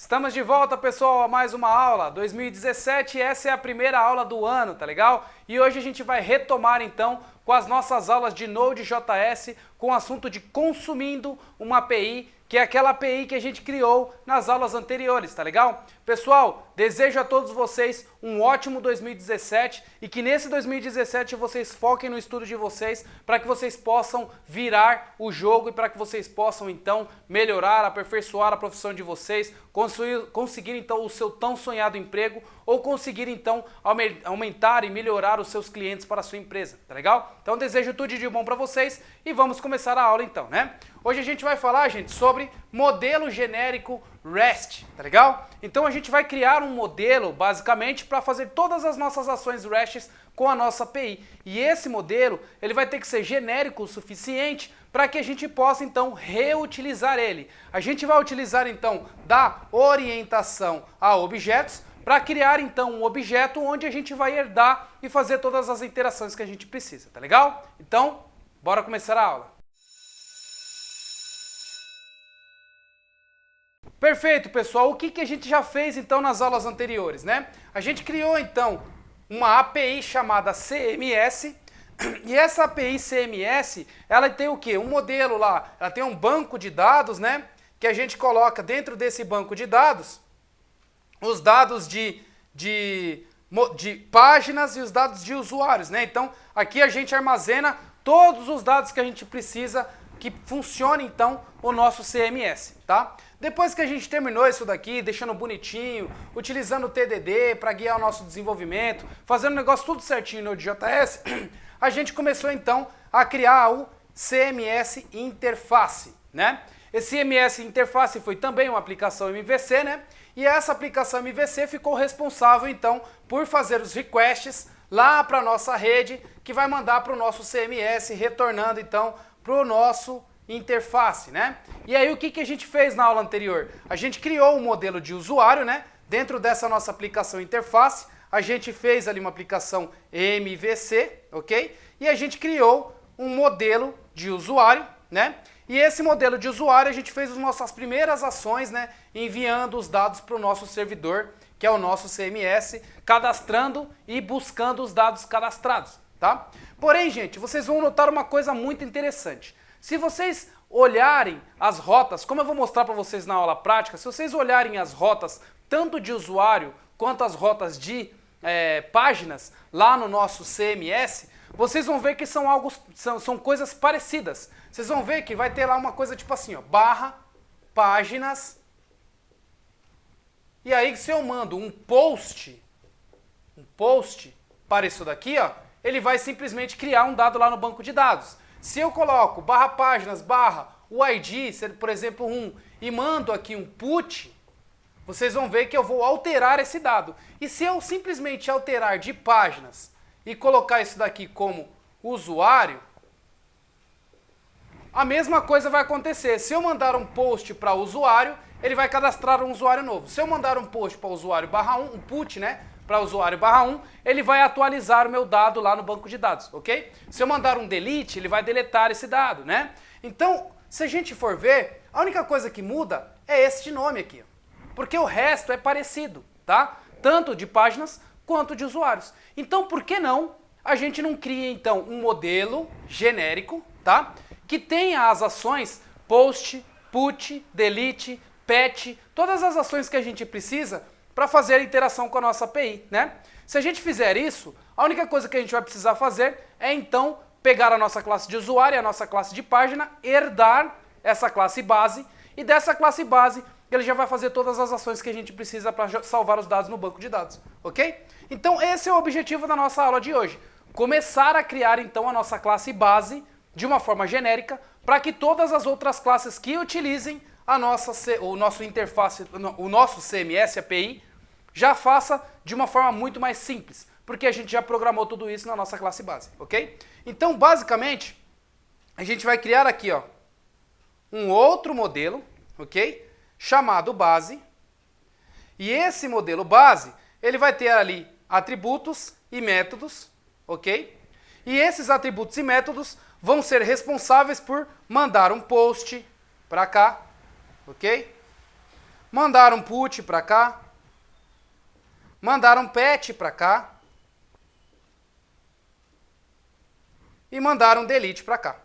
Estamos de volta, pessoal, a mais uma aula. 2017, essa é a primeira aula do ano, tá legal? E hoje a gente vai retomar, então, com as nossas aulas de Node.js, com o assunto de consumindo uma API, que é aquela API que a gente criou nas aulas anteriores, tá legal? Pessoal, desejo a todos vocês um ótimo 2017 e que nesse 2017 vocês foquem no estudo de vocês para que vocês possam virar o jogo e para que vocês possam, então, melhorar, aperfeiçoar a profissão de vocês, conseguir, então, o seu tão sonhado emprego ou conseguir, então, aumentar e melhorar os seus clientes para a sua empresa, tá legal? Então, desejo tudo de bom para vocês e vamos começar a aula, então, né? Hoje a gente vai falar, gente, sobre modelo genérico REST, tá legal? Então a gente vai criar um modelo, basicamente, para fazer todas as nossas ações REST com a nossa API. E esse modelo, ele vai ter que ser genérico o suficiente para que a gente possa, então, reutilizar ele. A gente vai utilizar, então, da orientação a objetos para criar, então, um objeto onde a gente vai herdar e fazer todas as interações que a gente precisa, tá legal? Então, bora começar a aula. Perfeito, pessoal. O que a gente já fez, então, nas aulas anteriores, né? A gente criou, então, uma API chamada CMS, e essa API CMS, ela tem o quê? Um modelo lá, ela tem um banco de dados, né? Que a gente coloca dentro desse banco de dados os dados de páginas e os dados de usuários, né? Então, aqui a gente armazena todos os dados que a gente precisa que funcione, então, o nosso CMS, tá? Depois que a gente terminou isso daqui, deixando bonitinho, utilizando o TDD para guiar o nosso desenvolvimento, fazendo o negócio tudo certinho no Node.js, a gente começou, então, a criar o CMS Interface, né? Esse CMS Interface foi também uma aplicação MVC, né? E essa aplicação MVC ficou responsável, então, por fazer os requests lá para a nossa rede, que vai mandar para o nosso CMS, retornando, então, para o nosso interface, né? E aí o que a gente fez na aula anterior? A gente criou um modelo de usuário, né? Dentro dessa nossa aplicação interface, a gente fez ali uma aplicação MVC, ok? E a gente criou um modelo de usuário, né? E esse modelo de usuário a gente fez as nossas primeiras ações, né? Enviando os dados para o nosso servidor, que é o nosso CMS, cadastrando e buscando os dados cadastrados, tá? Porém, gente, vocês vão notar uma coisa muito interessante. Se vocês olharem as rotas, como eu vou mostrar para vocês na aula prática, se vocês olharem as rotas tanto de usuário quanto as rotas de páginas lá no nosso CMS, vocês vão ver que são coisas parecidas. Vocês vão ver que vai ter lá uma coisa tipo assim, ó, barra, páginas, e aí se eu mando um post para isso daqui, ó, ele vai simplesmente criar um dado lá no banco de dados. Se eu coloco barra páginas, barra o ID, por exemplo, 1, e mando aqui um put, vocês vão ver que eu vou alterar esse dado. E se eu simplesmente alterar de páginas e colocar isso daqui como usuário, a mesma coisa vai acontecer. Se eu mandar um post para usuário, ele vai cadastrar um usuário novo. Se eu mandar um post para usuário barra 1, um put, né? Para usuário barra 1, ele vai atualizar o meu dado lá no banco de dados, ok? Se eu mandar um delete, ele vai deletar esse dado, né? Então, se a gente for ver, a única coisa que muda é este nome aqui, porque o resto é parecido, tá? Tanto de páginas quanto de usuários. Então, por que não a gente não cria, então, um modelo genérico, tá? Que tenha as ações post, put, delete, patch, todas as ações que a gente precisa para fazer a interação com a nossa API, né? Se a gente fizer isso, a única coisa que a gente vai precisar fazer é, então, pegar a nossa classe de usuário e a nossa classe de página, herdar essa classe base, e dessa classe base ele já vai fazer todas as ações que a gente precisa para salvar os dados no banco de dados, ok? Então esse é o objetivo da nossa aula de hoje. Começar a criar, então, a nossa classe base de uma forma genérica, para que todas as outras classes que utilizem o nosso interface, o nosso CMS API, já faça de uma forma muito mais simples, porque a gente já programou tudo isso na nossa classe base, ok? Então, basicamente, a gente vai criar aqui, ó, um outro modelo, ok? Chamado base, e esse modelo base, ele vai ter ali atributos e métodos, ok? E esses atributos e métodos vão ser responsáveis por mandar um post para cá, ok? mandaram put para cá, mandaram pet para cá e mandaram delete para cá.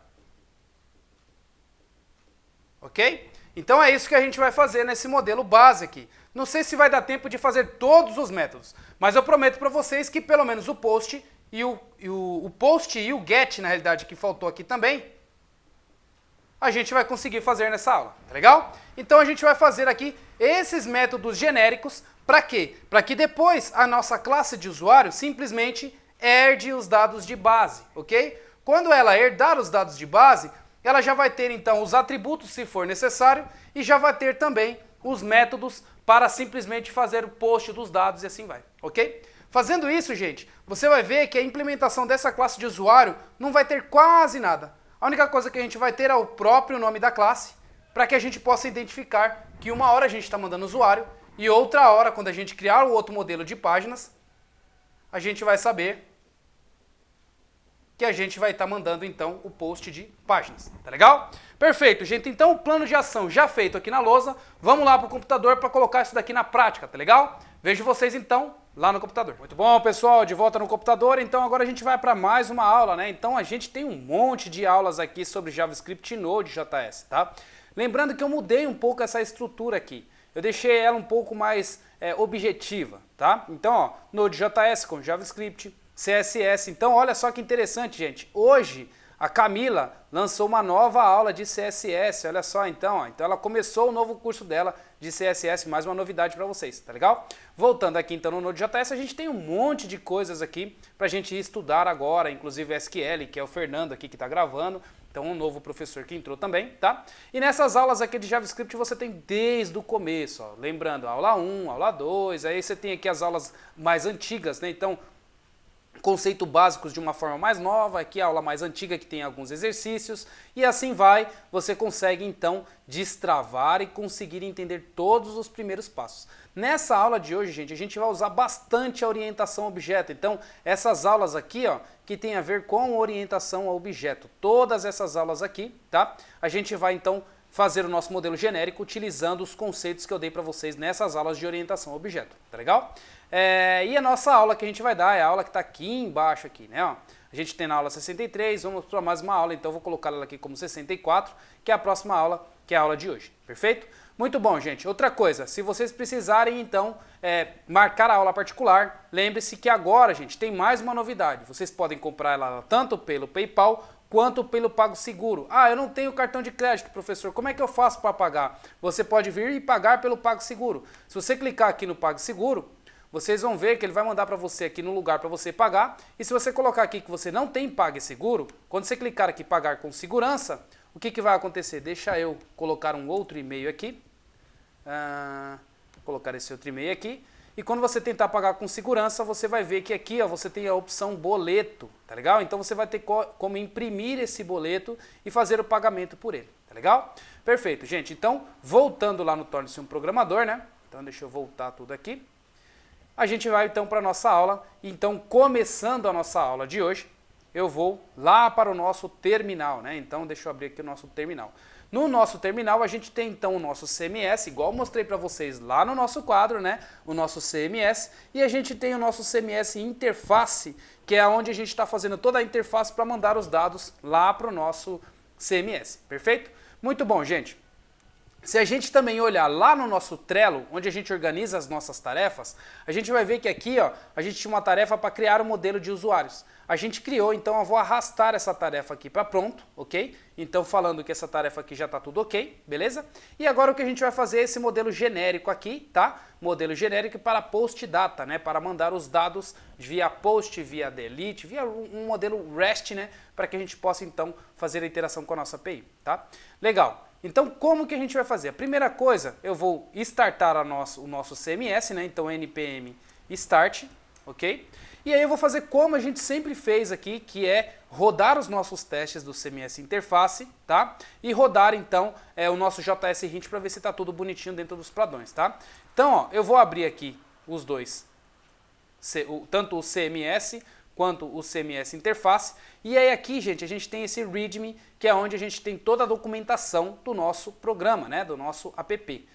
Ok? Então é isso que a gente vai fazer nesse modelo base aqui. Não sei se vai dar tempo de fazer todos os métodos, mas eu prometo para vocês que pelo menos o post e o post e o get, na realidade, que faltou aqui também, a gente vai conseguir fazer nessa aula, tá legal? Então a gente vai fazer aqui esses métodos genéricos, para quê? Para que depois a nossa classe de usuário simplesmente herde os dados de base, ok? Quando ela herdar os dados de base, ela já vai ter então os atributos, se for necessário, e já vai ter também os métodos para simplesmente fazer o post dos dados e assim vai, ok? Fazendo isso, gente, você vai ver que a implementação dessa classe de usuário não vai ter quase nada. A única coisa que a gente vai ter é o próprio nome da classe, para que a gente possa identificar que uma hora a gente está mandando usuário e outra hora, quando a gente criar o outro modelo de páginas, a gente vai saber que a gente vai estar mandando então o post de páginas, tá legal? Perfeito, gente, então o plano de ação já feito aqui na lousa, vamos lá para o computador para colocar isso daqui na prática, tá legal? Vejo vocês então lá no computador. Muito bom, pessoal, de volta no computador, então agora a gente vai para mais uma aula, né? Então a gente tem um monte de aulas aqui sobre JavaScript e Node.js, tá? Lembrando que eu mudei um pouco essa estrutura aqui, eu deixei ela um pouco mais objetiva, tá? Então, ó, Node.js com JavaScript, CSS, então olha só que interessante, gente, hoje a Camila lançou uma nova aula de CSS, olha só então, ó. Então ela começou o novo curso dela de CSS, mais uma novidade para vocês, tá legal? Voltando aqui então no Node.js, a gente tem um monte de coisas aqui pra gente estudar agora, inclusive SQL, que é o Fernando aqui que tá gravando, então um novo professor que entrou também, tá? E nessas aulas aqui de JavaScript você tem desde o começo, ó, lembrando, aula 1, aula 2, aí você tem aqui as aulas mais antigas, né? Então, conceito básicos de uma forma mais nova, aqui a aula mais antiga que tem alguns exercícios, e assim vai, você consegue então destravar e conseguir entender todos os primeiros passos. Nessa aula de hoje, gente, a gente vai usar bastante a orientação a objeto, então essas aulas aqui, ó, que tem a ver com orientação a objeto, todas essas aulas aqui, tá? A gente vai então fazer o nosso modelo genérico utilizando os conceitos que eu dei para vocês nessas aulas de orientação a objeto, tá legal? E a nossa aula que a gente vai dar é a aula que está aqui embaixo, aqui, né? Ó. A gente tem na aula 63, vamos para mais uma aula, então eu vou colocar ela aqui como 64, que é a próxima aula, que é a aula de hoje, perfeito? Muito bom, gente. Outra coisa, se vocês precisarem, então, marcar a aula particular, lembre-se que agora, gente, tem mais uma novidade. Vocês podem comprar ela tanto pelo PayPal, quanto pelo PagSeguro. Ah, eu não tenho cartão de crédito, professor, como é que eu faço para pagar? Você pode vir e pagar pelo PagSeguro. Se você clicar aqui no PagSeguro, vocês vão ver que ele vai mandar para você aqui no lugar para você pagar, e se você colocar aqui que você não tem PagSeguro, quando você clicar aqui pagar com segurança, o que vai acontecer? Deixa eu colocar um outro e-mail aqui, vou colocar esse outro e-mail aqui, e quando você tentar pagar com segurança, você vai ver que aqui ó, você tem a opção boleto, tá legal? Então você vai ter como imprimir esse boleto e fazer o pagamento por ele, tá legal? Perfeito, gente, então voltando lá no Torne-se um Programador, né? Então deixa eu voltar tudo aqui. A gente vai então para a nossa aula, então começando a nossa aula de hoje, eu vou lá para o nosso terminal, né? Então deixa eu abrir aqui o nosso terminal. No nosso terminal a gente tem então o nosso CMS, igual eu mostrei para vocês lá no nosso quadro, né? O nosso CMS, e a gente tem o nosso CMS interface, que é onde a gente está fazendo toda a interface para mandar os dados lá para o nosso CMS, perfeito? Muito bom, gente. Se a gente também olhar lá no nosso Trello, onde a gente organiza as nossas tarefas, a gente vai ver que aqui ó, a gente tinha uma tarefa para criar um modelo de usuários. A gente criou, então eu vou arrastar essa tarefa aqui para pronto, ok? Então falando que essa tarefa aqui já está tudo ok, beleza? E agora o que a gente vai fazer é esse modelo genérico aqui, tá? Modelo genérico para post data, né? Para mandar os dados via post, via delete, via um modelo REST, né? Para que a gente possa então fazer a interação com a nossa API, tá? Legal. Então, como que a gente vai fazer? A primeira coisa, eu vou startar o nosso CMS, né? Então, npm start, ok? E aí eu vou fazer como a gente sempre fez aqui, que é rodar os nossos testes do CMS interface, tá? E rodar, então, o nosso JS Hint para ver se está tudo bonitinho dentro dos padrões, tá? Então, ó, eu vou abrir aqui os dois, tanto o CMS quanto o CMS interface. E aí aqui, gente, a gente tem esse README, que é onde a gente tem toda a documentação do nosso programa, né, do nosso app.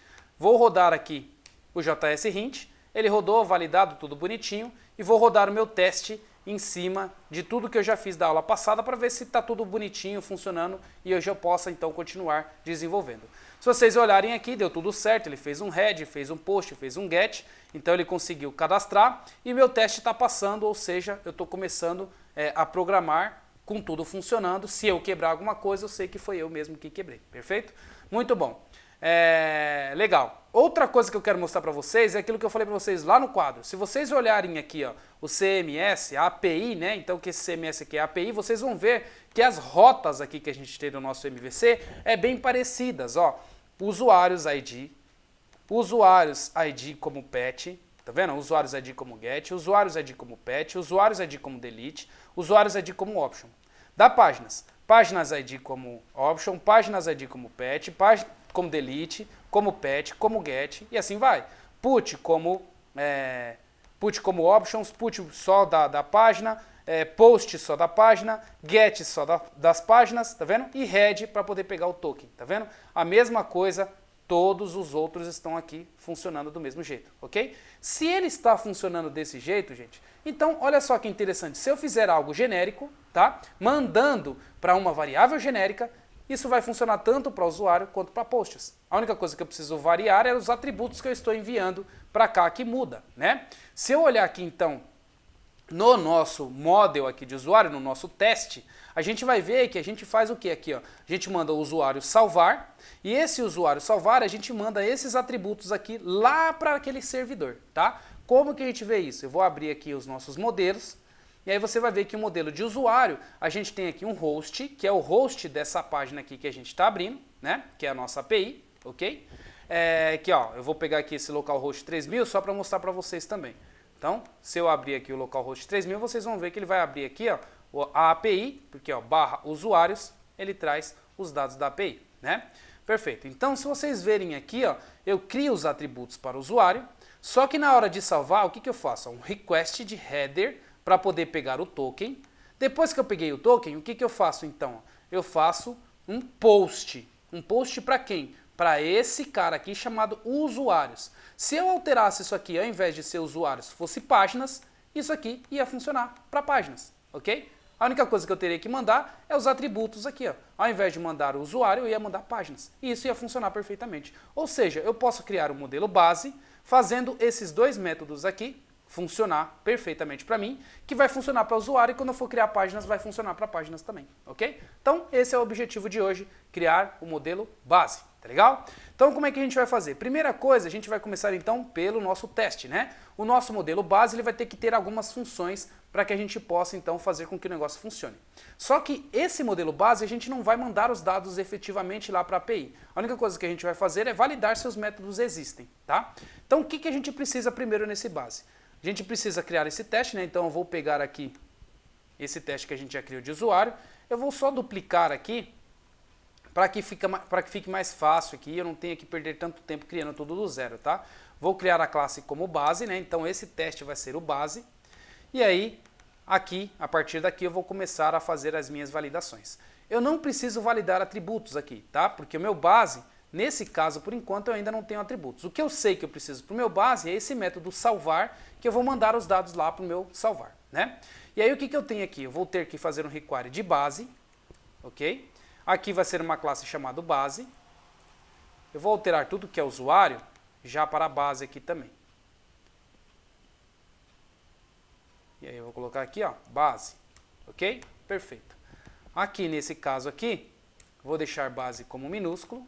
vou rodar aqui o JS Hint, ele rodou, validado, tudo bonitinho, e vou rodar o meu teste em cima de tudo que eu já fiz da aula passada para ver se está tudo bonitinho, funcionando e hoje eu possa então continuar desenvolvendo. Se vocês olharem aqui, deu tudo certo, ele fez um head, fez um post, fez um get, então ele conseguiu cadastrar e meu teste está passando, ou seja, eu estou começando a programar com tudo funcionando. Se eu quebrar alguma coisa, eu sei que foi eu mesmo que quebrei, perfeito? Muito bom. Legal. Outra coisa que eu quero mostrar para vocês é aquilo que eu falei para vocês lá no quadro. Se vocês olharem aqui, ó, o CMS, a API, né? Então que esse CMS aqui é a API, vocês vão ver que as rotas aqui que a gente tem no nosso MVC é bem parecidas, ó. Usuários ID como pet, tá vendo? Usuários ID como get, usuários ID como pet, usuários ID como delete, usuários ID como option. Da páginas ID como option, páginas ID como pet, como delete, como pet, como get e assim vai. Put como options, put só da página, post só da página, get só das páginas, tá vendo? E head para poder pegar o token, tá vendo? A mesma coisa, todos os outros estão aqui funcionando do mesmo jeito, ok? Se ele está funcionando desse jeito, gente, então olha só que interessante, se eu fizer algo genérico, tá? Mandando para uma variável genérica, isso vai funcionar tanto para o usuário quanto para posts. A única coisa que eu preciso variar é os atributos que eu estou enviando para cá que muda, né? Se eu olhar aqui então no nosso model aqui de usuário, no nosso teste, a gente vai ver que a gente faz o que aqui, ó? A gente manda o usuário salvar e esse usuário salvar a gente manda esses atributos aqui lá para aquele servidor, tá? Como que a gente vê isso? Eu vou abrir aqui os nossos modelos. E aí você vai ver que o modelo de usuário, a gente tem aqui um host, que é o host dessa página aqui que a gente está abrindo, né? Que é a nossa API, ok? Aqui, ó, eu vou pegar aqui esse localhost 3000 só para mostrar para vocês também. Então, se eu abrir aqui o localhost 3000, vocês vão ver que ele vai abrir aqui, ó, a API, porque ó, barra usuários, ele traz os dados da API, né? Perfeito. Então, se vocês verem aqui, ó, eu crio os atributos para o usuário, só que na hora de salvar, o que eu faço? Um request de header para poder pegar o token. Depois que eu peguei o token, o que eu faço então? Eu faço um post. Um post para quem? Para esse cara aqui chamado usuários. Se eu alterasse isso aqui, ao invés de ser usuários, fosse páginas, isso aqui ia funcionar para páginas, ok? A única coisa que eu teria que mandar é os atributos aqui, ó. Ao invés de mandar o usuário, eu ia mandar páginas. E isso ia funcionar perfeitamente. Ou seja, eu posso criar um modelo base fazendo esses dois métodos aqui funcionar perfeitamente para mim, que vai funcionar para o usuário e quando eu for criar páginas, vai funcionar para páginas também, ok? Então, esse é o objetivo de hoje, criar o modelo base, tá legal? Então, como é que a gente vai fazer? Primeira coisa, a gente vai começar então pelo nosso teste, né? O nosso modelo base, ele vai ter que ter algumas funções para que a gente possa então fazer com que o negócio funcione. Só que esse modelo base, a gente não vai mandar os dados efetivamente lá para a API. A única coisa que a gente vai fazer é validar se os métodos existem, tá? Então, o que a gente precisa primeiro nesse base? A gente precisa criar esse teste, né? Então eu vou pegar aqui esse teste que a gente já criou de usuário. Eu vou só duplicar aqui para que fique mais fácil aqui. Eu não tenho que perder tanto tempo criando tudo do zero, tá? Vou criar a classe como base, né? Então esse teste vai ser o base. E aí, aqui, a partir daqui, eu vou começar a fazer as minhas validações. Eu não preciso validar atributos aqui, tá? Porque o meu base, nesse caso, por enquanto, eu ainda não tenho atributos. O que eu sei que eu preciso para o meu base é esse método salvar, que eu vou mandar os dados lá para o meu salvar, né? E aí o que eu tenho aqui? Eu vou ter que fazer um require de base, ok? Aqui vai ser uma classe chamada base. Eu vou alterar tudo que é usuário já para a base aqui também. E aí eu vou colocar aqui, ó, base, ok? Perfeito. Aqui nesse caso aqui, vou deixar base como minúsculo.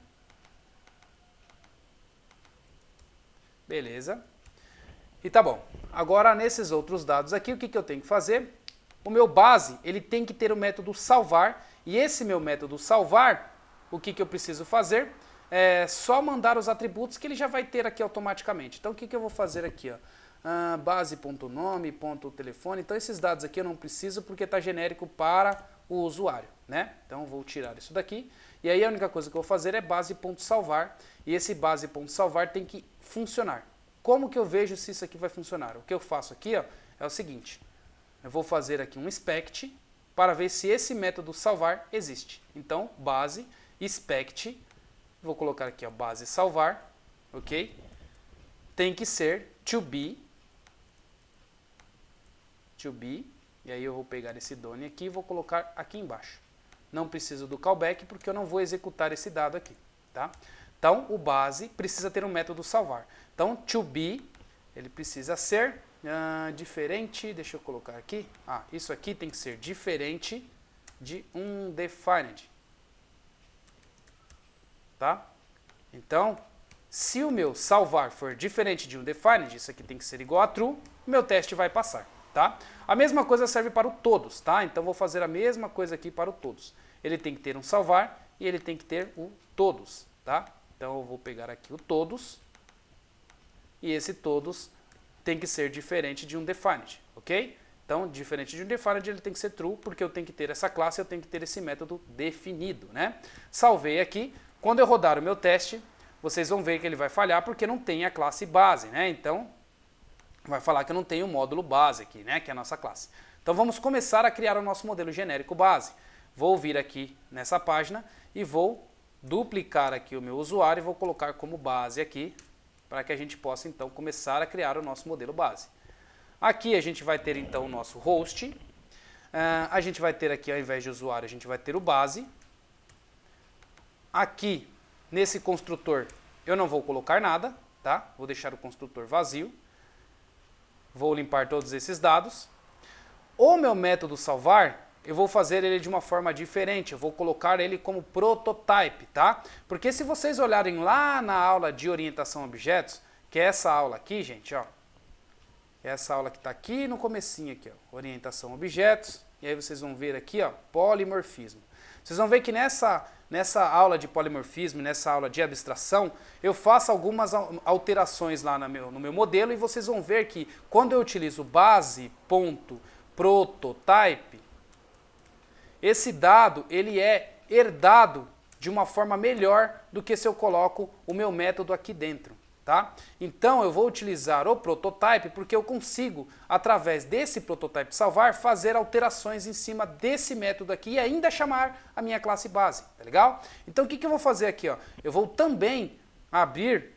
Beleza. E tá bom. Agora, nesses outros dados aqui, o que eu tenho que fazer? O meu base, ele tem que ter o método salvar. E esse meu método salvar, o que eu preciso fazer? É só mandar os atributos que ele já vai ter aqui automaticamente. Então, o que eu vou fazer aqui? Ó? Base.nome, .telefone. Então, esses dados aqui eu não preciso porque está genérico para o usuário, né? Então, eu vou tirar isso daqui. E aí, a única coisa que eu vou fazer é base.salvar. E esse base.salvar tem que funcionar. Como que eu vejo se isso aqui vai funcionar? O que eu faço aqui, ó, é o seguinte. Eu vou fazer aqui um inspect para ver se esse método salvar existe. Então, base, inspect, vou colocar aqui, ó, base salvar, ok? Tem que ser to be, e aí eu vou pegar esse done aqui e vou colocar aqui embaixo. Não preciso do callback porque eu não vou executar esse dado aqui, tá? Então, o base precisa ter um método salvar. Então, to be, ele precisa ser diferente, deixa eu colocar aqui. Isso aqui tem que ser diferente de undefined, tá? Então, se o meu salvar for diferente de undefined, isso aqui tem que ser igual a true, o meu teste vai passar, tá? A mesma coisa serve para o todos, tá? Então, vou fazer a mesma coisa aqui para o todos. Ele tem que ter um salvar e ele tem que ter o todos, tá? Então, eu vou pegar aqui o todos, e esse todos tem que ser diferente de undefined, ok? Então, diferente de undefined, ele tem que ser true, porque eu tenho que ter essa classe, eu tenho que ter esse método definido, né? Salvei aqui. Quando eu rodar o meu teste, vocês vão ver que ele vai falhar porque não tem a classe base, né? Então, vai falar que eu não tenho o módulo base aqui, né? Que é a nossa classe. Então, vamos começar a criar o nosso modelo genérico base. Vou vir aqui nessa página e vou duplicar aqui o meu usuário e vou colocar como base aqui, para que a gente possa, então, começar a criar o nosso modelo base. Aqui a gente vai ter, então, o nosso host. A gente vai ter aqui, ao invés de usuário, a gente vai ter o base. Aqui, nesse construtor, eu não vou colocar nada, tá? Vou deixar o construtor vazio. Vou limpar todos esses dados. O meu método salvar, eu vou fazer ele de uma forma diferente. Eu vou colocar ele como prototype, tá? Porque se vocês olharem lá na aula de orientação a objetos, que é essa aula aqui, gente, ó. Essa aula que está aqui no comecinho aqui, ó, orientação a objetos. E aí vocês vão ver aqui, ó, polimorfismo. Vocês vão ver que nessa aula de polimorfismo, nessa aula de abstração, eu faço algumas alterações lá no meu modelo e vocês vão ver que quando eu utilizo base.prototype, esse dado ele é herdado de uma forma melhor do que se eu coloco o meu método aqui dentro, tá? Então eu vou utilizar o prototype porque eu consigo, através desse prototype salvar, fazer alterações em cima desse método aqui e ainda chamar a minha classe base, tá legal? Então o que eu vou fazer aqui, ó? Eu vou também abrir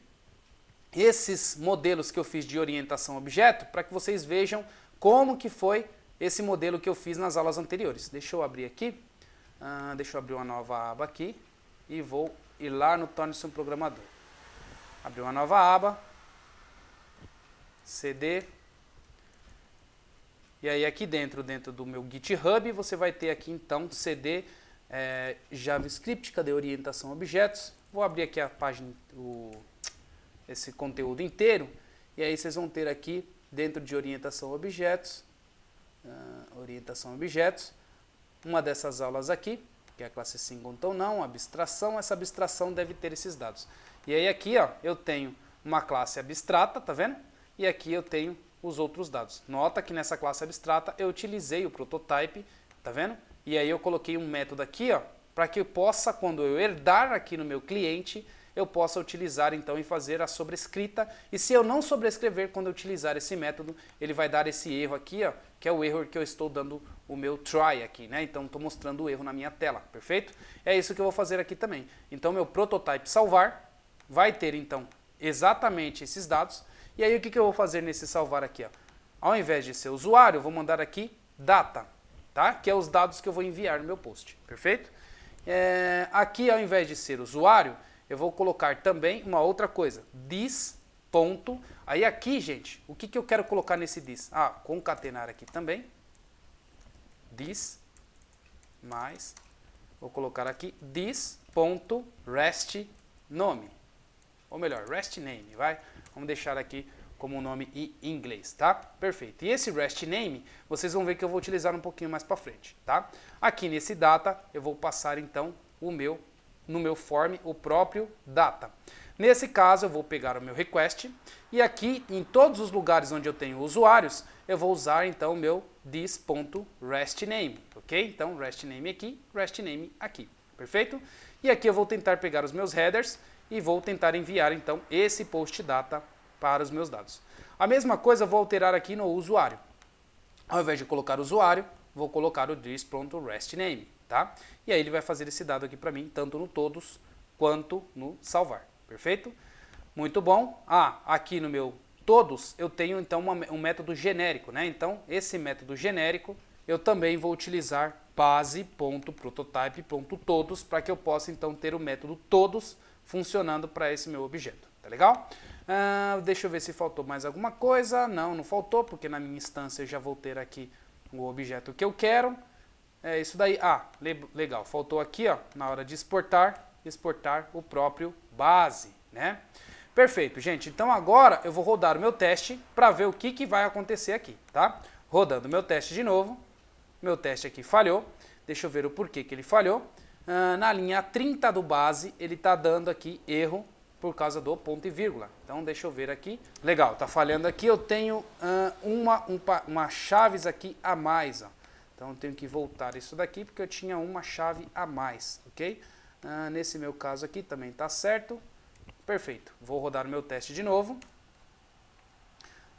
esses modelos que eu fiz de orientação a objeto para que vocês vejam como que foi esse modelo que eu fiz nas aulas anteriores. Deixa eu abrir aqui, deixa eu abrir uma nova aba aqui e vou ir lá no Torne-se um Programador. Abrir uma nova aba, CD, e aí aqui dentro do meu GitHub, você vai ter aqui então CD JavaScript, cadê orientação a objetos? Vou abrir aqui a página, esse conteúdo inteiro, e aí vocês vão ter aqui dentro de orientação a objetos, uma dessas aulas aqui, que é a classe Singleton não, abstração, essa abstração deve ter esses dados. E aí aqui, ó, eu tenho uma classe abstrata, tá vendo? E aqui eu tenho os outros dados. Nota que nessa classe abstrata eu utilizei o prototype, tá vendo? E aí eu coloquei um método aqui, ó, para que eu possa, quando eu herdar aqui no meu cliente, eu possa utilizar então e fazer a sobrescrita. E se eu não sobrescrever, quando eu utilizar esse método, ele vai dar esse erro aqui, ó, que é o erro que eu estou dando o meu try aqui, né? Então estou mostrando o erro na minha tela, perfeito? É isso que eu vou fazer aqui também. Então meu prototype salvar vai ter então exatamente esses dados. E aí o que eu vou fazer nesse salvar aqui, ó? Ao invés de ser usuário, eu vou mandar aqui data, tá? Que é os dados que eu vou enviar no meu post, perfeito? Aqui ao invés de ser usuário, eu vou colocar também uma outra coisa, this ponto. Aí aqui, gente, o que eu quero colocar nesse this? Concatenar aqui também, this, mais, vou colocar aqui this ponto rest nome, ou melhor, rest name, vai? Vamos deixar aqui como nome em inglês, tá? Perfeito. E esse rest name, vocês vão ver que eu vou utilizar um pouquinho mais para frente, tá? Aqui nesse data, eu vou passar então no meu form, o próprio data. Nesse caso, eu vou pegar o meu request e aqui, em todos os lugares onde eu tenho usuários, eu vou usar então o meu this.restName, ok? Então, restName aqui, restName aqui, perfeito? E aqui eu vou tentar pegar os meus headers e vou tentar enviar então esse post data para os meus dados. A mesma coisa eu vou alterar aqui no usuário. Ao invés de colocar usuário, vou colocar o this.restName, tá? E aí ele vai fazer esse dado aqui para mim, tanto no todos quanto no salvar, perfeito? Muito bom. Aqui no meu todos eu tenho então um método genérico, né? Então esse método genérico eu também vou utilizar base.prototype.todos para que eu possa então ter o método todos funcionando para esse meu objeto, tá legal? Deixa eu ver se faltou mais alguma coisa. Não faltou, porque na minha instância eu já vou ter aqui o objeto que eu quero. É isso daí. Legal, faltou aqui, ó, na hora de exportar o próprio base, né? Perfeito, gente. Então agora eu vou rodar o meu teste para ver o que vai acontecer aqui, tá? Rodando o meu teste de novo. Meu teste aqui falhou. Deixa eu ver o porquê que ele falhou. Na linha 30 do base, ele está dando aqui erro por causa do ponto e vírgula. Então deixa eu ver aqui. Legal, tá falhando aqui. Eu tenho uma chaves aqui a mais, ó. Então eu tenho que voltar isso daqui porque eu tinha uma chave a mais, ok? Nesse meu caso aqui também está certo. Perfeito. Vou rodar o meu teste de novo.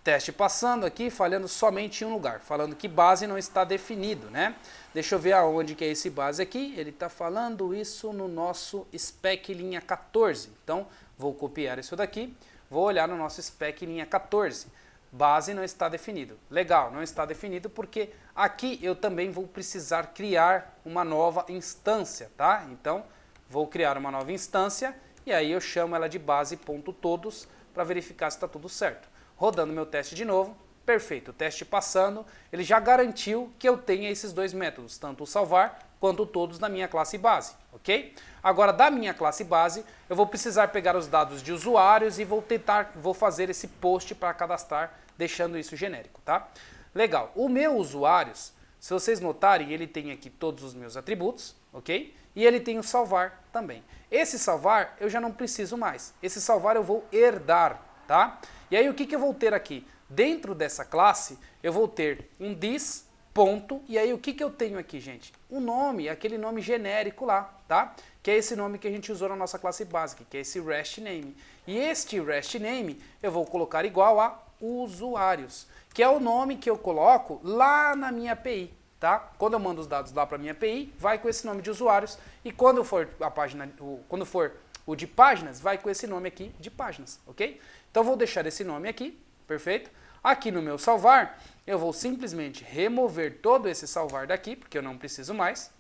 Teste passando aqui, falhando somente em um lugar, falando que base não está definido, né? Deixa eu ver aonde que é esse base aqui. Ele está falando isso no nosso spec linha 14. Então, vou copiar isso daqui, vou olhar no nosso spec linha 14. Base não está definido. Legal, não está definido porque aqui eu também vou precisar criar uma nova instância, tá? Então, vou criar uma nova instância e aí eu chamo ela de base.todos para verificar se está tudo certo. Rodando meu teste de novo, perfeito, o teste passando, ele já garantiu que eu tenha esses dois métodos, tanto o salvar quanto todos na minha classe base, ok? Agora, da minha classe base, eu vou precisar pegar os dados de usuários e vou fazer esse post para cadastrar, deixando isso genérico, tá? Legal, o meu usuários, se vocês notarem, ele tem aqui todos os meus atributos, ok? E ele tem o salvar também. Esse salvar eu já não preciso mais, esse salvar eu vou herdar, tá? E aí o que eu vou ter aqui? Dentro dessa classe, eu vou ter um this, ponto, e aí o que eu tenho aqui, gente? Um nome, aquele nome genérico lá, tá? Que é esse nome que a gente usou na nossa classe básica, que é esse REST name. E este REST name eu vou colocar igual a usuários, que é o nome que eu coloco lá na minha API, tá? Quando eu mando os dados lá para a minha API, vai com esse nome de usuários, e quando for a página, quando for o de páginas, vai com esse nome aqui de páginas, ok? Então vou deixar esse nome aqui, perfeito? Aqui no meu salvar, eu vou simplesmente remover todo esse salvar daqui, porque eu não preciso mais,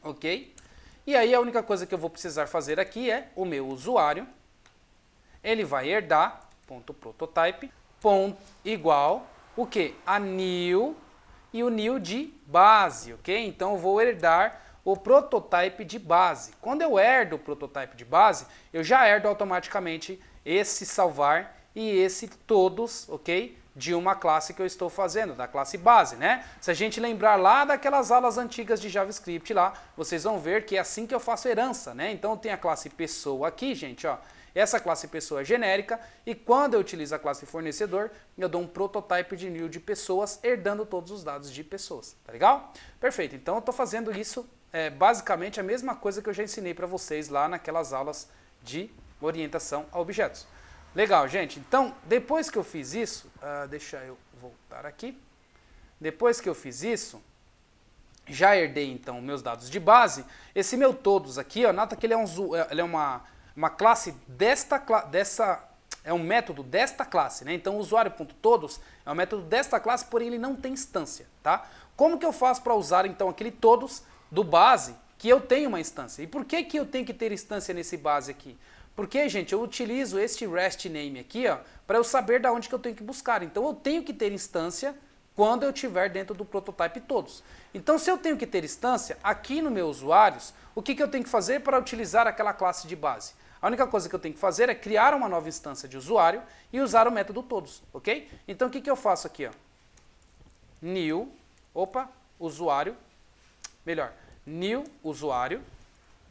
ok? E aí a única coisa que eu vou precisar fazer aqui é o meu usuário, ele vai herdar, ponto prototype, ponto igual, o que? A new, e o new de base, ok? Então eu vou herdar o prototype de base. Quando eu herdo o prototype de base, eu já herdo automaticamente esse salvar e esse todos, ok? De uma classe que eu estou fazendo, da classe base, né? Se a gente lembrar lá daquelas aulas antigas de JavaScript lá, vocês vão ver que é assim que eu faço herança, né? Então eu tenho a classe pessoa aqui, gente, ó. Essa classe pessoa é genérica e quando eu utilizo a classe fornecedor, eu dou um prototype de new de pessoas, herdando todos os dados de pessoas, tá legal? Perfeito, então eu estou fazendo isso, basicamente a mesma coisa que eu já ensinei para vocês lá naquelas aulas de orientação a objetos. Legal, gente. Então, depois que eu fiz isso, deixa eu voltar aqui. Depois que eu fiz isso, já herdei então meus dados de base. Esse meu todos aqui, ó, nota que ele é uma classe é um método desta classe, né? Então, usuário.todos é um método desta classe, porém ele não tem instância, tá? Como que eu faço para usar então aquele todos do base que eu tenho uma instância? E por que que eu tenho que ter instância nesse base aqui? Porque, gente, eu utilizo este REST name aqui, ó, para eu saber da onde que eu tenho que buscar. Então, eu tenho que ter instância quando eu estiver dentro do prototype todos. Então, se eu tenho que ter instância, aqui no meu usuários, o que eu tenho que fazer para utilizar aquela classe de base? A única coisa que eu tenho que fazer é criar uma nova instância de usuário e usar o método todos, ok? Então, o que eu faço aqui, ó? New, usuário, new usuário,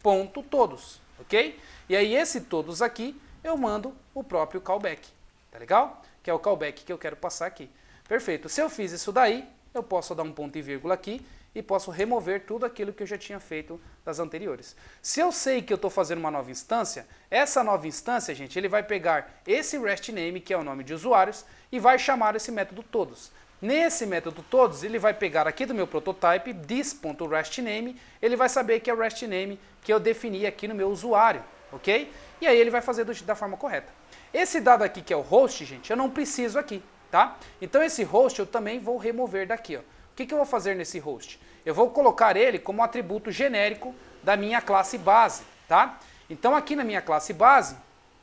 ponto todos, ok? E aí esse todos aqui, eu mando o próprio callback, tá legal? Que é o callback que eu quero passar aqui. Perfeito, se eu fiz isso daí, eu posso dar um ponto e vírgula aqui e posso remover tudo aquilo que eu já tinha feito das anteriores. Se eu sei que eu estou fazendo uma nova instância, essa nova instância, gente, ele vai pegar esse REST name, que é o nome de usuários, e vai chamar esse método todos. Nesse método todos, ele vai pegar aqui do meu prototype, this.restName, ele vai saber que é o REST name que eu defini aqui no meu usuário, ok? E aí ele vai fazer da forma correta. Esse dado aqui que é o host, gente, eu não preciso aqui, tá? Então esse host eu também vou remover daqui, ó. O que eu vou fazer nesse host? Eu vou colocar ele como atributo genérico da minha classe base, tá? Então aqui na minha classe base,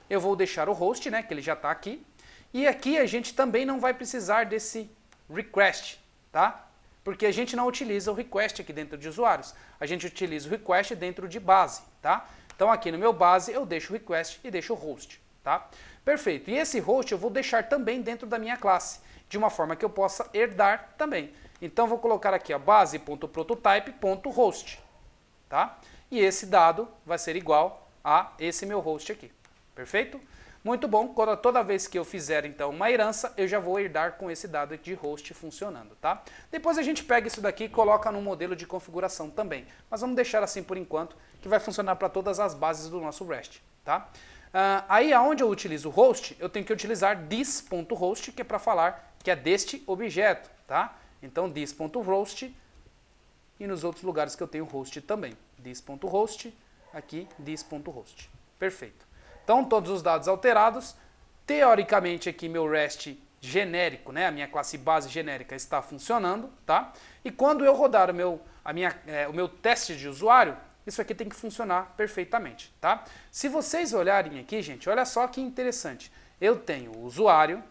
eu vou deixar o host, né, que ele já está aqui. E aqui a gente também não vai precisar desse request, tá? Porque a gente não utiliza o request aqui dentro de usuários. A gente utiliza o request dentro de base, tá? Então aqui no meu base eu deixo o request e deixo o host, tá? Perfeito. E esse host eu vou deixar também dentro da minha classe, de uma forma que eu possa herdar também. Então vou colocar aqui a base.prototype.host, tá? E esse dado vai ser igual a esse meu host aqui. Perfeito? Muito bom. Toda vez que eu fizer então uma herança, eu já vou herdar com esse dado de host funcionando, tá? Depois a gente pega isso daqui e coloca no modelo de configuração também. Mas vamos deixar assim por enquanto, que vai funcionar para todas as bases do nosso REST, tá? Aí aonde eu utilizo o host, eu tenho que utilizar this.host, que é para falar que é deste objeto, tá? Então this.host e nos outros lugares que eu tenho host também. This.host, aqui this.host. Perfeito. Então, todos os dados alterados, teoricamente aqui meu REST genérico, né, a minha classe base genérica está funcionando, tá? E quando eu rodar o meu teste de usuário, isso aqui tem que funcionar perfeitamente, tá? Se vocês olharem aqui, gente, olha só que interessante. Eu tenho o usuário,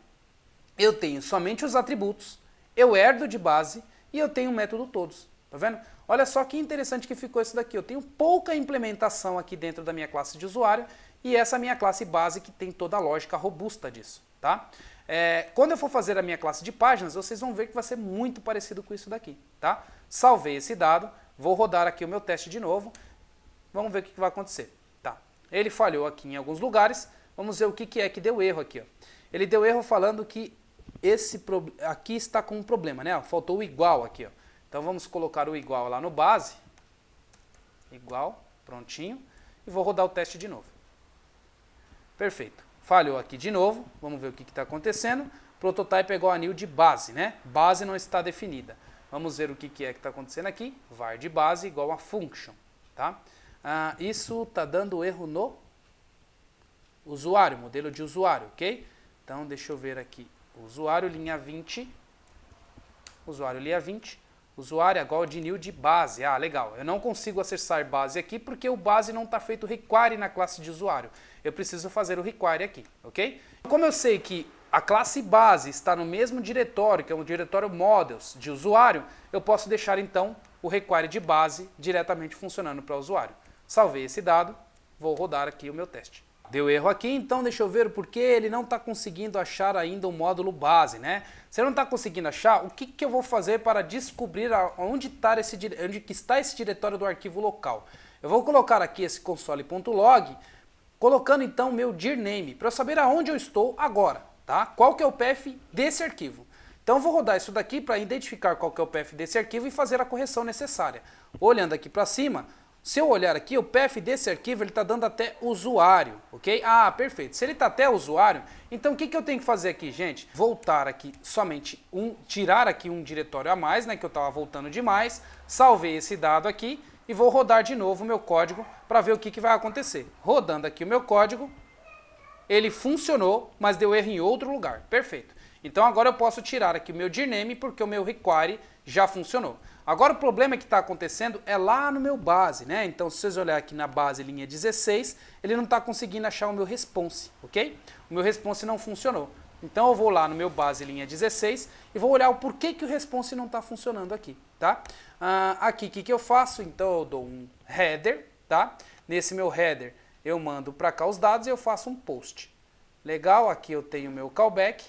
eu tenho somente os atributos, eu herdo de base e eu tenho o método todos, tá vendo? Olha só que interessante que ficou isso daqui. Eu tenho pouca implementação aqui dentro da minha classe de usuário e essa é a minha classe base que tem toda a lógica robusta disso, tá? Quando eu for fazer a minha classe de páginas, vocês vão ver que vai ser muito parecido com isso daqui, tá? Salvei esse dado, vou rodar aqui o meu teste de novo, vamos ver o que vai acontecer, tá? Ele falhou aqui em alguns lugares, vamos ver o que é que deu erro aqui, ó. Ele deu erro falando que aqui está com um problema, né? Faltou o igual aqui, ó. Então vamos colocar o igual lá no base, igual, prontinho, e vou rodar o teste de novo. Perfeito. Falhou aqui de novo, vamos ver o que está acontecendo. Prototype é igual a new de base, né? Base não está definida. Vamos ver o que é que está acontecendo aqui. Var de base igual a function, tá? Isso está dando erro no usuário, modelo de usuário, ok? Então deixa eu ver aqui. Usuário linha 20, usuário linha 20, usuário igual de new de base. Ah, legal. Eu não consigo acessar base aqui porque o base não está feito require na classe de usuário. Eu preciso fazer o require aqui, ok? Como eu sei que a classe base está no mesmo diretório, que é um diretório models de usuário, eu posso deixar então o require de base diretamente funcionando para o usuário. Salvei esse dado, vou rodar aqui o meu teste. Deu erro aqui, então deixa eu ver o porquê ele não está conseguindo achar ainda o módulo base, né? Se ele não está conseguindo achar, o que eu vou fazer para descobrir onde está esse diretório do arquivo local? Eu vou colocar aqui esse console.log, colocando então o meu dir name, para eu saber aonde eu estou agora, tá? Qual que é o path desse arquivo. Então eu vou rodar isso daqui para identificar qual que é o path desse arquivo e fazer a correção necessária. Olhando aqui para cima, se eu olhar aqui, o path desse arquivo ele está dando até usuário, ok? Ah, perfeito. Se ele está até usuário, então o que eu tenho que fazer aqui, gente? Voltar aqui somente tirar aqui um diretório a mais, né? Que eu estava voltando demais. Salvei esse dado aqui e vou rodar de novo o meu código para ver o que vai acontecer. Rodando aqui o meu código, ele funcionou, mas deu erro em outro lugar. Perfeito. Então agora eu posso tirar aqui o meu dir name porque o meu require já funcionou. Agora o problema que está acontecendo é lá no meu base, né? Então se vocês olharem aqui na base linha 16, ele não está conseguindo achar o meu response, ok? O meu response não funcionou. Então eu vou lá no meu base linha 16 e vou olhar o porquê que o response não está funcionando aqui, tá? Aqui o que eu faço? Então eu dou um header, tá? Nesse meu header eu mando para cá os dados e eu faço um post. Legal, aqui eu tenho o meu callback.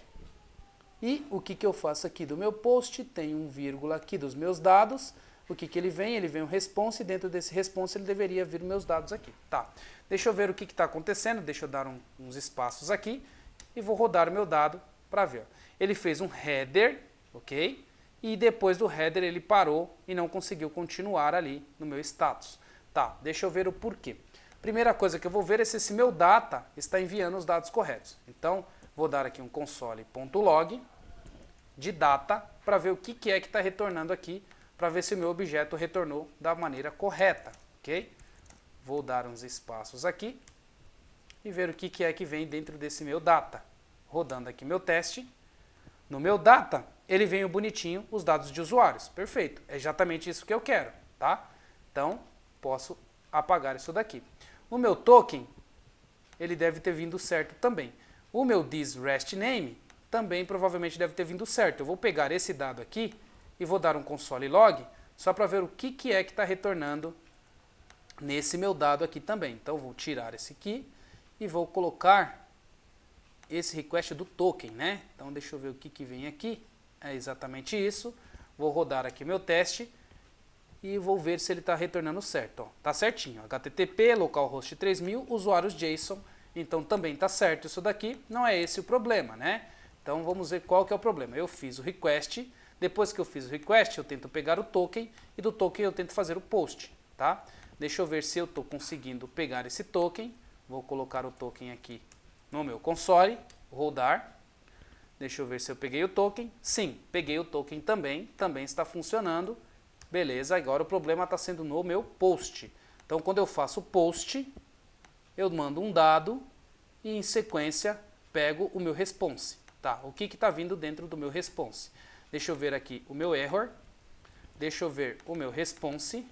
E o que eu faço aqui do meu post? Tem um vírgula aqui dos meus dados. O que ele vem? Ele vem um response e dentro desse response ele deveria vir meus dados aqui. Tá. Deixa eu ver o que está acontecendo. Deixa eu dar uns espaços aqui e vou rodar o meu dado para ver. Ele fez um header, ok? E depois do header ele parou e não conseguiu continuar ali no meu status. Tá, deixa eu ver o porquê. Primeira coisa que eu vou ver é se esse meu data está enviando os dados corretos. Então, vou dar aqui um console.log de data para ver o que é que está retornando aqui, para ver se o meu objeto retornou da maneira correta, ok? Vou dar uns espaços aqui e ver o que é que vem dentro desse meu data. Rodando aqui meu teste. No meu data, ele veio bonitinho os dados de usuários. Perfeito, é exatamente isso que eu quero, tá? Então, posso apagar isso daqui. O meu token, ele deve ter vindo certo também. O meu this REST name também provavelmente deve ter vindo certo. Eu vou pegar esse dado aqui e vou dar um console log só para ver o que é que está retornando nesse meu dado aqui também. Então, vou tirar esse aqui e vou colocar esse request do token, né? Então, deixa eu ver o que vem aqui. É exatamente isso. Vou rodar aqui meu teste e vou ver se ele está retornando certo. Ó, tá certinho. HTTP, localhost 3000, usuários JSON. Então, também está certo isso daqui. Não é esse o problema, né? Então, vamos ver qual que é o problema. Eu fiz o request. Depois que eu fiz o request, eu tento pegar o token. E do token eu tento fazer o post, tá? Deixa eu ver se eu estou conseguindo pegar esse token. Vou colocar o token aqui no meu console, rodar. Deixa eu ver se eu peguei o token. Sim, peguei o token também está funcionando. Beleza, agora o problema está sendo no meu post. Então, quando eu faço post, eu mando um dado e, em sequência, pego o meu response. Tá, o que está vindo dentro do meu response? Deixa eu ver aqui o meu error. Deixa eu ver o meu response.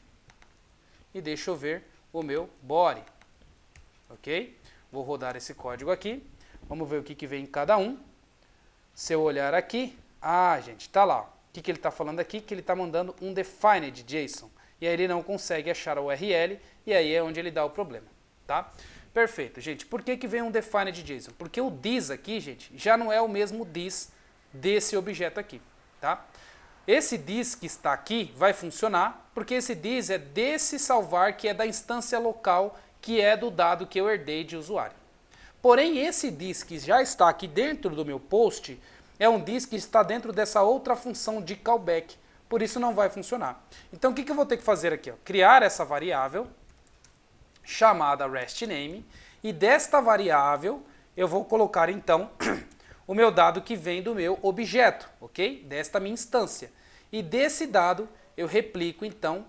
E deixa eu ver o meu body. Ok? Vou rodar esse código aqui. Vamos ver o que vem em cada um. Se eu olhar aqui, gente, tá lá. O que ele está falando aqui? Que ele está mandando um defined JSON. E aí ele não consegue achar a URL e aí é onde ele dá o problema, tá? Perfeito, gente. Por que vem um defined JSON? Porque o this aqui, gente, já não é o mesmo this desse objeto aqui, tá? Esse this que está aqui vai funcionar porque esse this é desse salvar que é da instância local que é do dado que eu herdei de usuário. Porém, esse this que já está aqui dentro do meu post é um this que está dentro dessa outra função de callback, por isso não vai funcionar. Então, o que eu vou ter que fazer aqui? Ó? Criar essa variável chamada RESTName e desta variável eu vou colocar, então, o meu dado que vem do meu objeto, ok? Desta minha instância. E desse dado eu replico, então,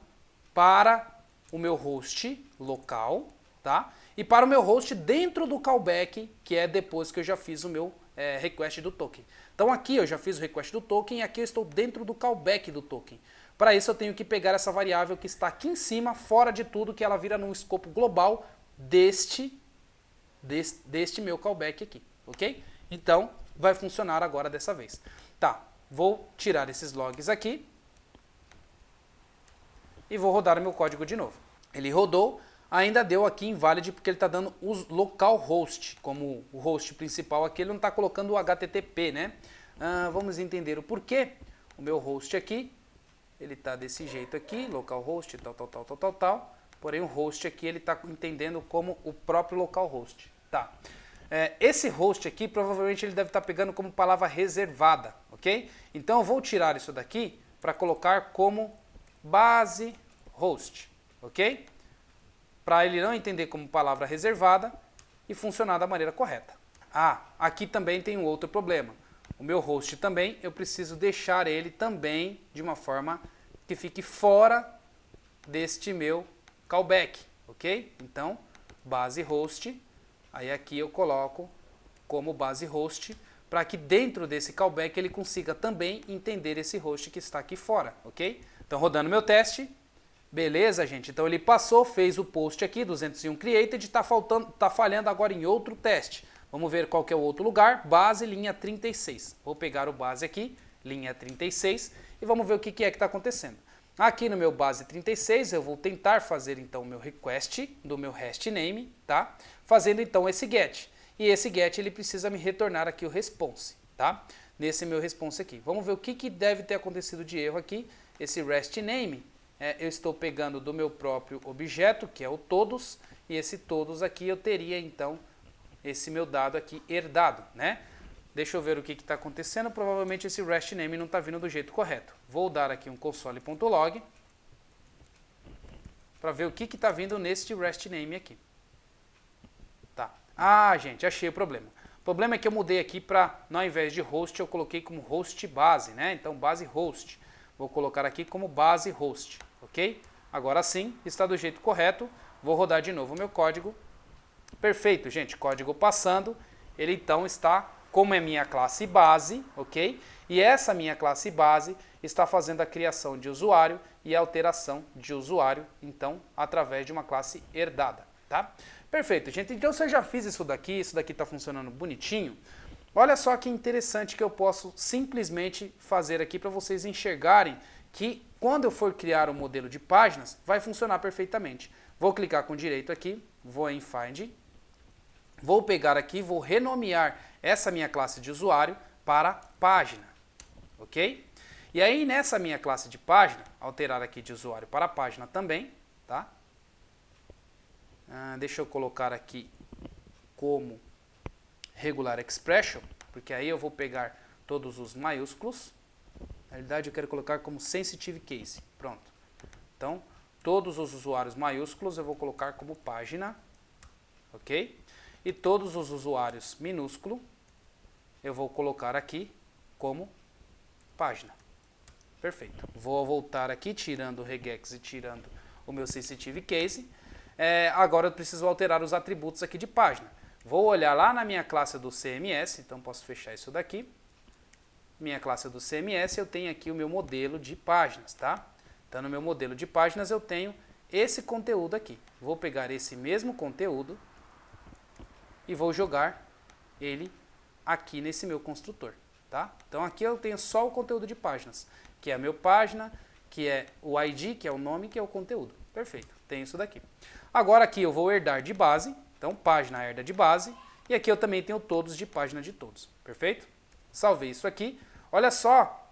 para o meu host local, tá? E para o meu host dentro do callback, que é depois que eu já fiz o meu request do token. Então aqui eu já fiz o request do token e aqui eu estou dentro do callback do token. Para isso eu tenho que pegar essa variável que está aqui em cima, fora de tudo, que ela vira num escopo global deste meu callback aqui, ok? Então vai funcionar agora dessa vez. Tá, vou tirar esses logs aqui e vou rodar o meu código de novo. Ele rodou. Ainda deu aqui invalid porque ele está dando o localhost como o host principal aqui, ele não está colocando o HTTP, né? Vamos entender o porquê. O meu host aqui, ele está desse jeito aqui, localhost, tal. Porém o host aqui ele está entendendo como o próprio localhost. Tá. Esse host aqui provavelmente ele deve estar pegando como palavra reservada, ok? Então eu vou tirar isso daqui para colocar como base host, ok? Para ele não entender como palavra reservada e funcionar da maneira correta. Aqui também tem um outro problema. O meu host também, eu preciso deixar ele também de uma forma que fique fora deste meu callback, ok? Então, base host, aí aqui eu coloco como base host, para que dentro desse callback ele consiga também entender esse host que está aqui fora, ok? Então, rodando meu teste. Beleza, gente? Então ele passou, fez o post aqui, 201 created, tá falhando agora em outro teste. Vamos ver qual que é o outro lugar, base, linha 36. Vou pegar o base aqui, linha 36, e vamos ver o que é que está acontecendo. Aqui no meu base 36, eu vou tentar fazer então o meu request do meu REST name, tá? Fazendo então esse get. E esse get ele precisa me retornar aqui o response, tá? Nesse meu response aqui. Vamos ver o que deve ter acontecido de erro aqui. Esse REST name, eu estou pegando do meu próprio objeto, que é o todos, e esse todos aqui eu teria então esse meu dado aqui herdado, né? Deixa eu ver o que está acontecendo, provavelmente esse REST name não está vindo do jeito correto. Vou dar aqui um console.log para ver o que está vindo neste REST name aqui. Tá. Gente, achei o problema. O problema é que eu mudei aqui para, ao invés de host, eu coloquei como host base, né? Então base host. Vou colocar aqui como base host. Ok? Agora sim, está do jeito correto. Vou rodar de novo o meu código Perfeito, gente, código passando, ele então está como é minha classe base, ok? E essa minha classe base está fazendo a criação de usuário e a alteração de usuário, então, através de uma classe herdada, tá? Perfeito, gente, então se eu já fiz isso daqui está funcionando bonitinho, olha só que interessante que eu posso simplesmente fazer aqui para vocês enxergarem que quando eu for criar um modelo de páginas, vai funcionar perfeitamente. Vou clicar com direito aqui, vou em Find, vou pegar aqui, vou renomear essa minha classe de usuário para página, ok? E aí nessa minha classe de página, alterar aqui de usuário para página também, tá? Deixa eu colocar aqui como regular expression, porque aí eu vou pegar todos os maiúsculos. Na realidade eu quero colocar como sensitive case, pronto. Então, todos os usuários maiúsculos eu vou colocar como página, ok? E todos os usuários minúsculos eu vou colocar aqui como página. Perfeito. Vou voltar aqui, tirando o regex e tirando o meu sensitive case. Agora eu preciso alterar os atributos aqui de página. Vou olhar lá na minha classe do CMS, então posso fechar isso daqui. Minha classe do CMS, eu tenho aqui o meu modelo de páginas, tá? Então no meu modelo de páginas eu tenho esse conteúdo aqui. Vou pegar esse mesmo conteúdo e vou jogar ele aqui nesse meu construtor, tá? Então aqui eu tenho só o conteúdo de páginas, que é a meu página, que é o ID, que é o nome, que é o conteúdo. Perfeito, tem isso daqui. Agora aqui eu vou herdar de base, então página herda de base, e aqui eu também tenho todos de página de todos, perfeito? Salvei isso aqui, olha só,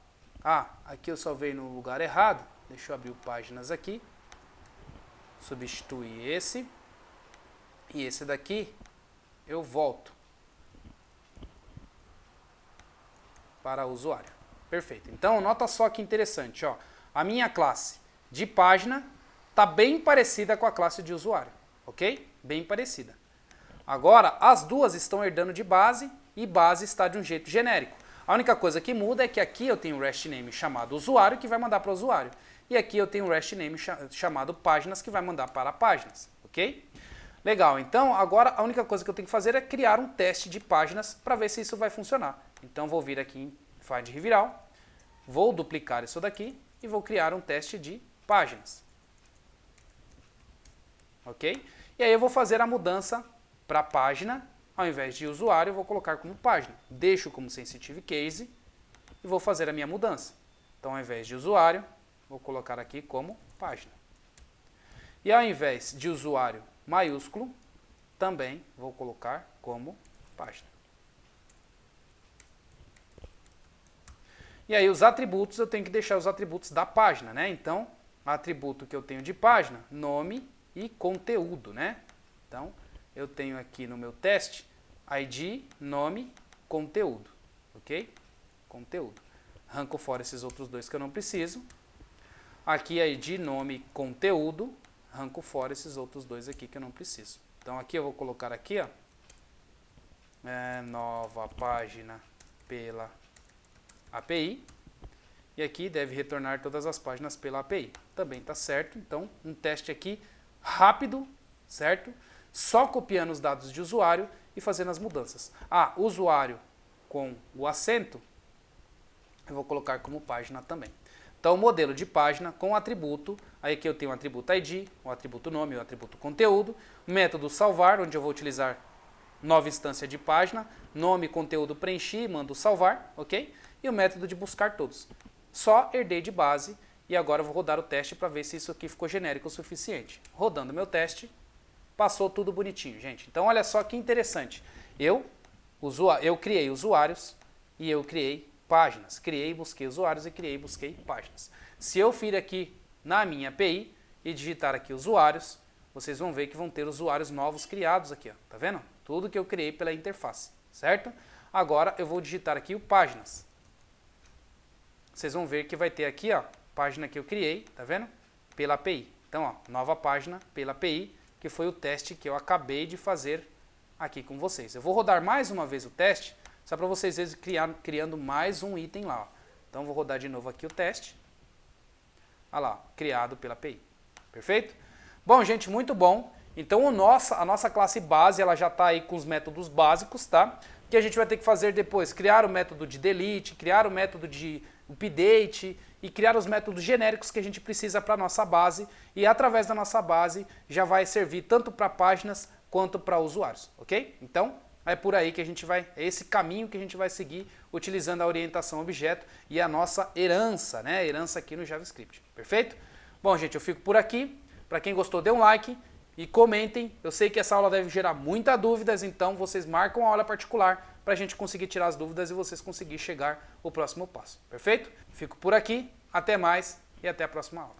aqui eu salvei no lugar errado, deixa eu abrir o páginas aqui, substituir esse, e esse daqui eu volto para o usuário. Perfeito. Então, nota só que interessante, ó. A minha classe de página está bem parecida com a classe de usuário, ok? Bem parecida. Agora, as duas estão herdando de base e base está de um jeito genérico. A única coisa que muda é que aqui eu tenho um REST name chamado usuário que vai mandar para o usuário. E aqui eu tenho um REST name chamado páginas que vai mandar para páginas, ok? Legal, então agora a única coisa que eu tenho que fazer é criar um teste de páginas para ver se isso vai funcionar. Então vou vir aqui em Find Reviral, vou duplicar isso daqui e vou criar um teste de páginas. Ok? E aí eu vou fazer a mudança para página, ao invés de usuário eu vou colocar como página. Deixo como sensitive case e vou fazer a minha mudança. Então ao invés de usuário, vou colocar aqui como página. E ao invés de usuário maiúsculo, também vou colocar como página. E aí os atributos, eu tenho que deixar os atributos da página, né? Então, atributo que eu tenho de página, nome e conteúdo, né? Então, eu tenho aqui no meu teste, ID, nome, conteúdo, ok? Conteúdo. Arranco fora esses outros dois que eu não preciso. Aqui, ID, nome, conteúdo. Arranco fora esses outros dois aqui que eu não preciso. Então, aqui eu vou colocar aqui, ó, nova página pela API, e aqui deve retornar todas as páginas pela API. Também está certo, então um teste aqui rápido, certo? Só copiando os dados de usuário e fazendo as mudanças. Usuário com o acento, eu vou colocar como página também. Então, modelo de página com atributo, aí aqui eu tenho o atributo ID, o atributo nome, o atributo conteúdo, método salvar, onde eu vou utilizar nova instância de página, nome, conteúdo, preenchi, mando salvar, ok? E o método de buscar todos. Só herdei de base e agora eu vou rodar o teste para ver se isso aqui ficou genérico o suficiente. Rodando meu teste, passou tudo bonitinho, gente. Então olha só que interessante. Eu criei usuários e eu criei páginas. Criei e busquei usuários e criei e busquei páginas. Se eu vir aqui na minha API e digitar aqui usuários, vocês vão ver que vão ter usuários novos criados aqui, ó. Tá vendo? Tudo que eu criei pela interface, certo? Agora eu vou digitar aqui o páginas. Vocês vão ver que vai ter aqui, ó, página que eu criei, tá vendo? Pela API. Então, ó, nova página pela API, que foi o teste que eu acabei de fazer aqui com vocês. Eu vou rodar mais uma vez o teste, só para vocês verem criando mais um item lá, ó. Então, vou rodar de novo aqui o teste. Olha lá, criado pela API. Perfeito? Bom, gente, muito bom. Então a nossa classe base ela já está aí com os métodos básicos, tá? Que a gente vai ter que fazer depois, criar o método de delete, criar o método de update e criar os métodos genéricos que a gente precisa para a nossa base e através da nossa base já vai servir tanto para páginas quanto para usuários, ok? Então é por aí que a gente vai, é esse caminho que a gente vai seguir utilizando a orientação objeto e a nossa herança, né? Herança aqui no JavaScript, perfeito? Bom, gente, eu fico por aqui. Para quem gostou, dê um like e comentem. Eu sei que essa aula deve gerar muitas dúvidas, então vocês marcam a aula particular para a gente conseguir tirar as dúvidas e vocês conseguirem chegar ao próximo passo, perfeito? Fico por aqui, até mais e até a próxima aula.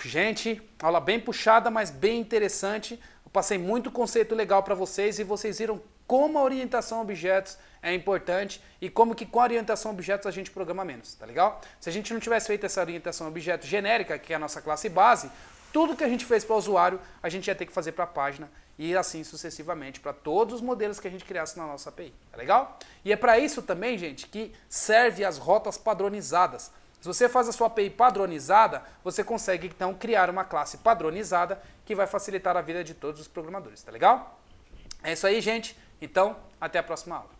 Gente, aula bem puxada, mas bem interessante. Eu passei muito conceito legal para vocês e vocês viram como a orientação a objetos é importante e como que com a orientação a objetos a gente programa menos, tá legal? Se a gente não tivesse feito essa orientação a objeto genérica, que é a nossa classe base, tudo que a gente fez para o usuário, a gente ia ter que fazer para a página e assim sucessivamente para todos os modelos que a gente criasse na nossa API, tá legal? E é para isso também, gente, que serve as rotas padronizadas. Se você faz a sua API padronizada, você consegue então criar uma classe padronizada que vai facilitar a vida de todos os programadores, tá legal? É isso aí, gente. Então, até a próxima aula.